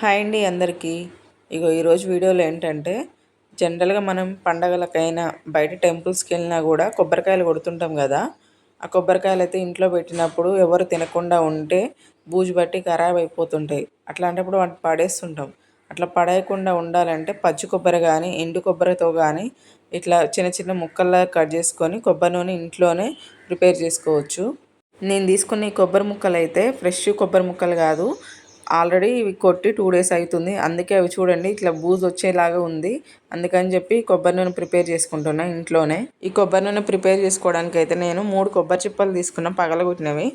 Hi అండి అందరికీ. ఈరోజు వీడియోలో ఏంటంటే జనరల్గా మనం పండగలకైనా బయట టెంపుల్స్కి వెళ్ళినా కూడా కొబ్బరికాయలు కొడుతుంటాం కదా. ఆ కొబ్బరికాయలు అయితే ఇంట్లో పెట్టినప్పుడు ఎవరు తినకుండా ఉంటే బూజు బట్టి ఖరాబ్ అయిపోతుంటాయి. అట్లాంటప్పుడు వాటిని పడేస్తుంటాం. అట్లా పడేయకుండా ఉండాలంటే పచ్చి కొబ్బరి కానీ ఎండు కొబ్బరితో కానీ ఇట్లా చిన్న చిన్న ముక్కల్లా కట్ చేసుకొని కొబ్బరి నూనె ఇంట్లోనే ప్రిపేర్ చేసుకోవచ్చు. నేను తీసుకున్న ఈ కొబ్బరి ముక్కలు అయితే ఫ్రెష్ కొబ్బరి ముక్కలు కాదు, ఆల్రెడీ ఇవి కొట్టి 2 డేస్ అవుతుంది. అందుకే అవి చూడండి ఇట్లా బూజు వచ్చేలాగా ఉంది. అందుకని చెప్పి కొబ్బరి నూనె ప్రిపేర్ చేసుకుంటున్నా ఇంట్లోనే. ఈ కొబ్బరి నూనె ప్రిపేర్ చేసుకోవడానికి అయితే నేను 3 కొబ్బరి చిప్పలు తీసుకున్న పగలగొట్టినవి.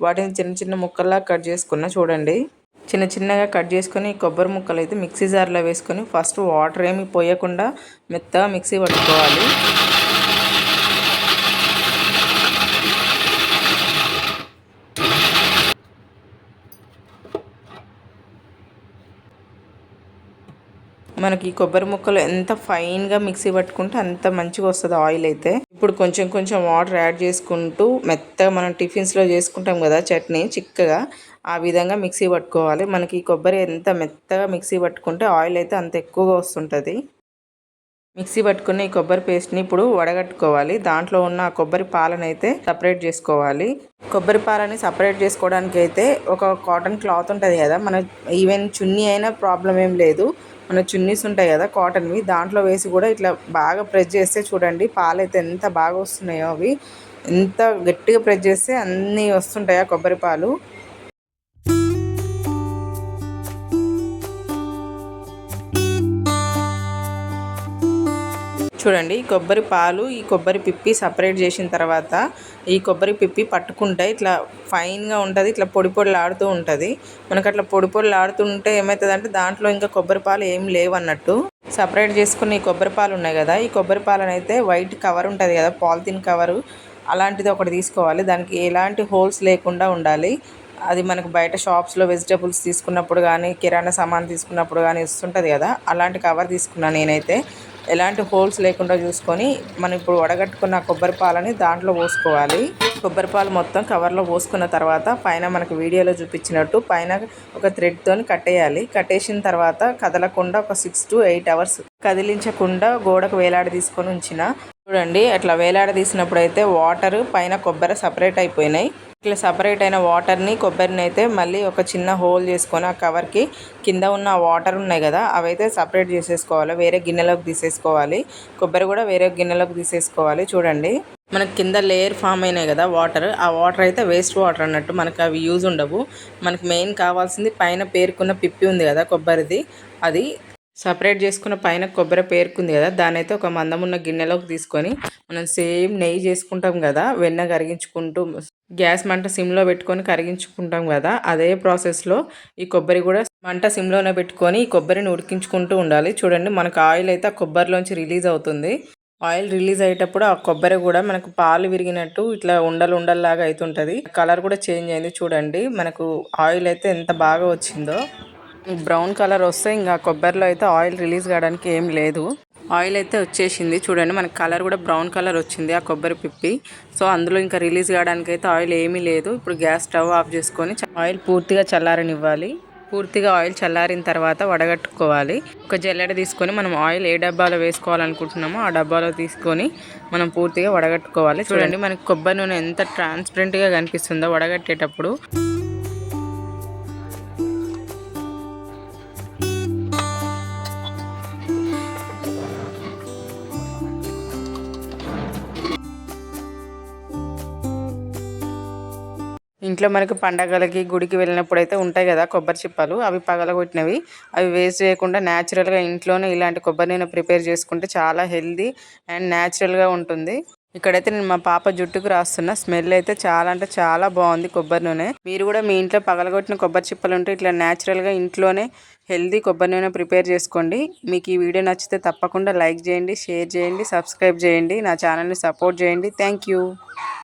వాటిని చిన్న చిన్న ముక్కల్లా కట్ చేసుకున్నా. చూడండి చిన్న చిన్నగా కట్ చేసుకొని కొబ్బరి ముక్కలు అయితే మిక్సీ జార్లో వేసుకొని ఫస్ట్ వాటర్ ఏమి పోయకుండా మెత్తగా మిక్సీ పట్టుకోవాలి. మనకి ఈ కొబ్బరి ముక్కలు ఎంత ఫైన్గా మిక్సీ పట్టుకుంటే అంత మంచిగా వస్తుంది ఆయిల్ అయితే. ఇప్పుడు కొంచెం కొంచెం వాటర్ యాడ్ చేసుకుంటూ మెత్తగా మనం టిఫిన్స్లో చేసుకుంటాం కదా చట్నీ చిక్కగా, ఆ విధంగా మిక్సీ పట్టుకోవాలి. మనకి ఈ కొబ్బరి ఎంత మెత్తగా మిక్సీ పట్టుకుంటే ఆయిల్ అయితే అంత ఎక్కువగా వస్తుంటుంది. మిక్సీ పట్టుకున్న ఈ కొబ్బరి పేస్ట్ని ఇప్పుడు వడగట్టుకోవాలి. దాంట్లో ఉన్న కొబ్బరి పాలను అయితే సపరేట్ చేసుకోవాలి. కొబ్బరి పాలని సపరేట్ చేసుకోవడానికి అయితే ఒక కాటన్ క్లాత్ ఉంటుంది కదా, మన ఈవెన్ చున్నీ అయినా ప్రాబ్లం ఏం లేదు. మన చున్నీస్ ఉంటాయి కదా కాటన్వి, దాంట్లో వేసి కూడా ఇట్లా బాగా ప్రెస్ చేస్తే చూడండి పాలు అయితే ఎంత బాగా వస్తున్నాయో. అవి ఎంత గట్టిగా ప్రెస్ చేస్తే అన్నీ వస్తుంటాయా కొబ్బరి పాలు. చూడండి కొబ్బరి పాలు ఈ కొబ్బరి పిప్పి సపరేట్ చేసిన తర్వాత ఈ కొబ్బరి పిప్పి పట్టుకుంటే ఇట్లా ఫైన్గా ఉంటుంది, ఇట్లా పొడి పొడిలాడుతూ ఉంటుంది. మనకు అట్లా పొడి పొడిలాడుతుంటే ఏమవుతుందంటే దాంట్లో ఇంకా కొబ్బరి పాలు ఏం లేవన్నట్టు. సపరేట్ చేసుకున్న ఈ కొబ్బరి పాలు ఉన్నాయి కదా, ఈ కొబ్బరి పాలను అయితే వైట్ కవర్ ఉంటుంది కదా పాలిథిన్ కవరు, అలాంటిది ఒకటి తీసుకోవాలి. దానికి ఎలాంటి హోల్స్ లేకుండా ఉండాలి. అది మనకు బయట షాప్స్లో వెజిటబుల్స్ తీసుకున్నప్పుడు కానీ కిరాణా సామాన్ తీసుకున్నప్పుడు కానీ వస్తుంటుంది కదా, అలాంటి కవర్ తీసుకున్నాను నేనైతే. ఎలాంటి హోల్స్ లేకుండా చూసుకొని మనం ఇప్పుడు వడగట్టుకున్న కొబ్బరి పాలని దాంట్లో పోసుకోవాలి. కొబ్బరి పాలు మొత్తం కవర్లో పోసుకున్న తర్వాత పైన మనకు వీడియోలో చూపించినట్టు పైన ఒక థ్రెడ్తో కట్టేయాలి. కట్టేసిన తర్వాత కదలకుండా ఒక 6 to 8 hours కదిలించకుండా గోడకు వేలాడి తీసుకొని ఉంచిన. చూడండి అట్లా వేలాడ తీసినప్పుడు అయితే వాటర్ పైన కొబ్బరి సపరేట్ అయిపోయినాయి. ఇట్లా సపరేట్ అయిన వాటర్ని కొబ్బరిని అయితే మళ్ళీ ఒక చిన్న హోల్ చేసుకొని ఆ కవర్కి కింద ఉన్న వాటర్ ఉన్నాయి కదా అవైతే సపరేట్ చేసేసుకోవాలి, వేరే గిన్నెలోకి తీసేసుకోవాలి. కొబ్బరి కూడా వేరే గిన్నెలోకి తీసేసుకోవాలి. చూడండి మనకి కింద లేయర్ ఫామ్ అయినాయి కదా వాటర్, ఆ వాటర్ అయితే వేస్ట్ వాటర్ అన్నట్టు, మనకు అవి యూజ్ ఉండవు. మనకు మెయిన్ కావాల్సింది పైన పేరుకున్న పిప్పి ఉంది కదా కొబ్బరిది, అది సపరేట్ చేసుకున్న పైన కొబ్బరి పేరుకుంది కదా దాని అయితే ఒక మందమున్న గిన్నెలోకి తీసుకొని మనం సేమ్ నెయ్యి చేసుకుంటాం కదా, వెన్న కరిగించుకుంటూ గ్యాస్ మంట సిమ్లో పెట్టుకొని కరిగించుకుంటాం కదా, అదే ప్రాసెస్లో ఈ కొబ్బరి కూడా మంట సిమ్లోనే పెట్టుకొని ఈ కొబ్బరిని ఉడికించుకుంటూ ఉండాలి. చూడండి మనకు ఆయిల్ అయితే ఆ కొబ్బరిలోంచి రిలీజ్ అవుతుంది. ఆయిల్ రిలీజ్ అయ్యేటప్పుడు ఆ కొబ్బరి కూడా మనకు పాలు విరిగినట్టు ఇట్లా ఉండలు ఉండల్లాగా అవుతుంటుంది. కలర్ కూడా చేంజ్ అయింది. చూడండి మనకు ఆయిల్ అయితే ఎంత బాగా వచ్చిందో. బ్రౌన్ కలర్ వస్తే ఇంకా కొబ్బరిలో అయితే ఆయిల్ రిలీజ్ కావడానికి ఏం లేదు. ఆయిల్ అయితే వచ్చేసింది. చూడండి మనకి కలర్ కూడా బ్రౌన్ కలర్ వచ్చింది ఆ కొబ్బరి పిప్పి. సో అందులో ఇంకా రిలీజ్ కావడానికి అయితే ఆయిల్ ఏమీ లేదు. ఇప్పుడు గ్యాస్ స్టవ్ ఆఫ్ చేసుకొని ఆయిల్ పూర్తిగా చల్లారనివ్వాలి. పూర్తిగా ఆయిల్ చల్లారిన తర్వాత వడగట్టుకోవాలి. ఒక జల్లెడ తీసుకొని మనం ఆయిల్ ఏ డబ్బాలో వేసుకోవాలనుకుంటున్నామో ఆ డబ్బాలో తీసుకొని మనం పూర్తిగా వడగట్టుకోవాలి. చూడండి మనకి కొబ్బరి నూనె ఎంత ట్రాన్స్పరెంట్గా కనిపిస్తుందో వడగట్టేటప్పుడు. ఇంట్లో మనకు పండగలకి గుడికి వెళ్ళినప్పుడు అయితే ఉంటాయి కదా కొబ్బరి చిప్పలు, అవి పగలగొట్టినవి. అవి వేస్ట్ చేయకుండా న్యాచురల్గా ఇంట్లోనే ఇలాంటి కొబ్బరి నూనె ప్రిపేర్ చేసుకుంటే చాలా హెల్దీ అండ్ న్యాచురల్గా ఉంటుంది. ఇక్కడైతే నేను మా పాప జుట్టుకు రాస్తున్న. స్మెల్ అయితే చాలా అంటే చాలా బాగుంది కొబ్బరి నూనె. మీరు కూడా మీ ఇంట్లో పగలగొట్టిన కొబ్బరి చిప్పలు ఉంటే ఇట్లా న్యాచురల్గా ఇంట్లోనే హెల్దీ కొబ్బరి నూనె ప్రిపేర్ చేసుకోండి. మీకు ఈ వీడియో నచ్చితే తప్పకుండా లైక్ చేయండి, షేర్ చేయండి, సబ్స్క్రైబ్ చేయండి, నా ఛానల్ని సపోర్ట్ చేయండి. Thank you.